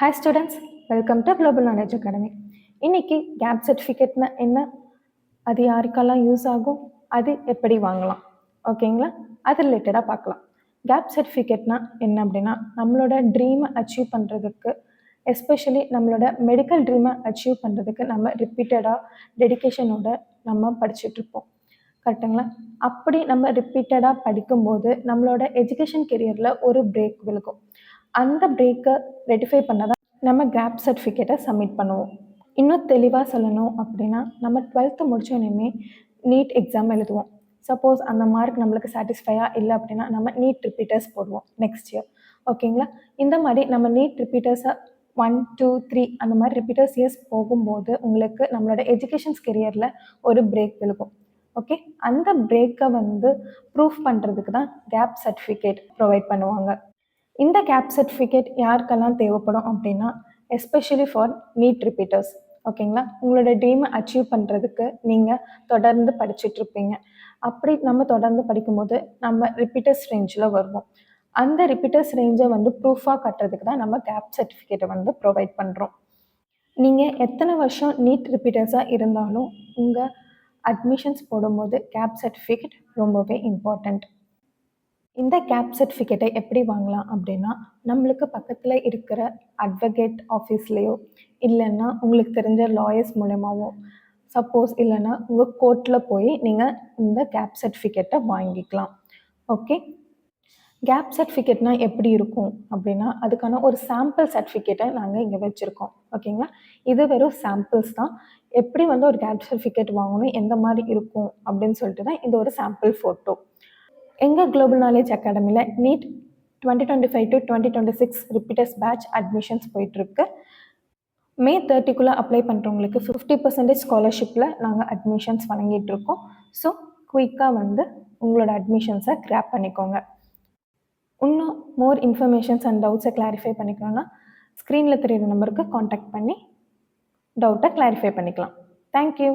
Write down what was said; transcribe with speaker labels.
Speaker 1: Hi students, welcome to Global Knowledge Academy. இன்னைக்கு gap சர்டிஃபிகேட்னா என்ன, அது யாருக்கெல்லாம் யூஸ் ஆகும், அது எப்படி வாங்கலாம், ஓகேங்களா? அது ரிலேட்டடாக பார்க்கலாம். கேப் சர்டிஃபிகேட்னா என்ன அப்படின்னா, நம்மளோட ட்ரீமை அச்சீவ் பண்ணுறதுக்கு, எஸ்பெஷலி நம்மளோட மெடிக்கல் ட்ரீமை அச்சீவ் பண்ணுறதுக்கு நம்ம ரிப்பீட்டடாக டெடிக்கேஷனோட நம்ம படிச்சுட்ருப்போம், கரெக்டுங்களா? அப்படி நம்ம ரிப்பீட்டடாக படிக்கும்போது நம்மளோட எஜுகேஷன் கெரியரில் ஒரு பிரேக் விழுகும். அந்த பிரேக்கை ரெட்டிஃபை பண்ண தான் நம்ம கேப் சர்டிஃபிகேட்டை சப்மிட் பண்ணுவோம். இன்னும் தெளிவாக சொல்லணும் அப்படின்னா, நம்ம 12th முடிச்சோடனே நீட் எக்ஸாம் எழுதுவோம். சப்போஸ் அந்த மார்க் நம்மளுக்கு சாட்டிஸ்ஃபையாக இல்லை அப்படின்னா நம்ம நீட் ரிப்பீட்டர்ஸ் போடுவோம் நெக்ஸ்ட் இயர், ஓகேங்களா? இந்த மாதிரி நம்ம நீட் ரிப்பீட்டர்ஸை 1, 2, 3 அந்த மாதிரி ரிப்பீட்டர்ஸ் இயர்ஸ் போகும்போது உங்களுக்கு நம்மளோட எஜுகேஷன்ஸ் கெரியரில் ஒரு பிரேக் விழுகும். ஓகே, அந்த பிரேக்கை ப்ரூஃப் பண்ணுறதுக்கு தான் கேப் சர்டிஃபிகேட் ப்ரொவைட் பண்ணுவாங்க. இந்த கேப் சர்டிஃபிகேட் யாருக்கெல்லாம் தேவைப்படும் அப்படின்னா, எஸ்பெஷலி ஃபார் நீட் ரிப்பீட்டர்ஸ், ஓகேங்களா? உங்களோட ட்ரீமை அச்சீவ் பண்ணுறதுக்கு நீங்கள் தொடர்ந்து படிச்சுட்ருப்பீங்க. அப்படி நம்ம தொடர்ந்து படிக்கும்போது நம்ம ரிப்பீட்டர்ஸ் ரேஞ்சில் வருவோம். அந்த ரிப்பீட்டர்ஸ் ரேஞ்சை ப்ரூஃபாக கட்டுறதுக்கு தான் நம்ம கேப் சர்டிஃபிகேட்டை ப்ரொவைட் பண்ணுறோம். நீங்கள் எத்தனை வருஷம் நீட் ரிப்பீட்டர்ஸாக இருந்தாலும் உங்கள் அட்மிஷன்ஸ் போடும்போது கேப் சர்டிஃபிகேட் ரொம்பவே இம்பார்ட்டண்ட். இந்த கேப் சர்டிஃபிகேட்டை எப்படி வாங்கலாம் அப்படின்னா, நம்மளுக்கு பக்கத்தில் இருக்கிற அட்வொகேட் ஆஃபீஸ்லேயோ இல்லைன்னா உங்களுக்கு தெரிஞ்ச லாயர்ஸ் மூலமாகவோ, சப்போஸ் இல்லைன்னா உங்கள் கோர்ட்டில் போய் நீங்கள் இந்த கேப் சர்டிஃபிகேட்டை வாங்கிக்கலாம். ஓகே, கேப் சர்டிஃபிகேட்னா எப்படி இருக்கும் அப்படின்னா, அதுக்கான ஒரு சாம்பிள் சர்டிஃபிகேட்டை நாங்கள் இங்கே வச்சுருக்கோம், ஓகேங்களா? இது வெறும் சாம்பிள்ஸ் தான். எப்படி ஒரு கேப் சர்டிஃபிகேட் வாங்கணும், எந்த மாதிரி இருக்கும் அப்படின்னு சொல்லிட்டு தான் இந்த ஒரு சாம்பிள் ஃபோட்டோ. எங்கள் குளோபல் நாலேஜ் அகாடமியில் NEET 2025 to 2026 repeaters batch admissions போயிட்டுருக்கு. May 30க்குள்ளே அப்ளை பண்ணுறவங்களுக்கு 50% ஸ்காலர்ஷிப்பில் நாங்கள் அட்மிஷன்ஸ் வழங்கிட்டுருக்கோம். ஸோ குயிக்காக உங்களோட அட்மிஷன்ஸை கிராப் பண்ணிக்கோங்க. இன்னும் மோர் இன்ஃபர்மேஷன்ஸ் அண்ட் டவுட்ஸை கிளாரிஃபை பண்ணிக்கணும்னா ஸ்க்ரீனில் தெரியுற நம்பருக்கு காண்டாக்ட் பண்ணி டவுட்டை கிளாரிஃபை பண்ணிக்கலாம். தேங்க்யூ.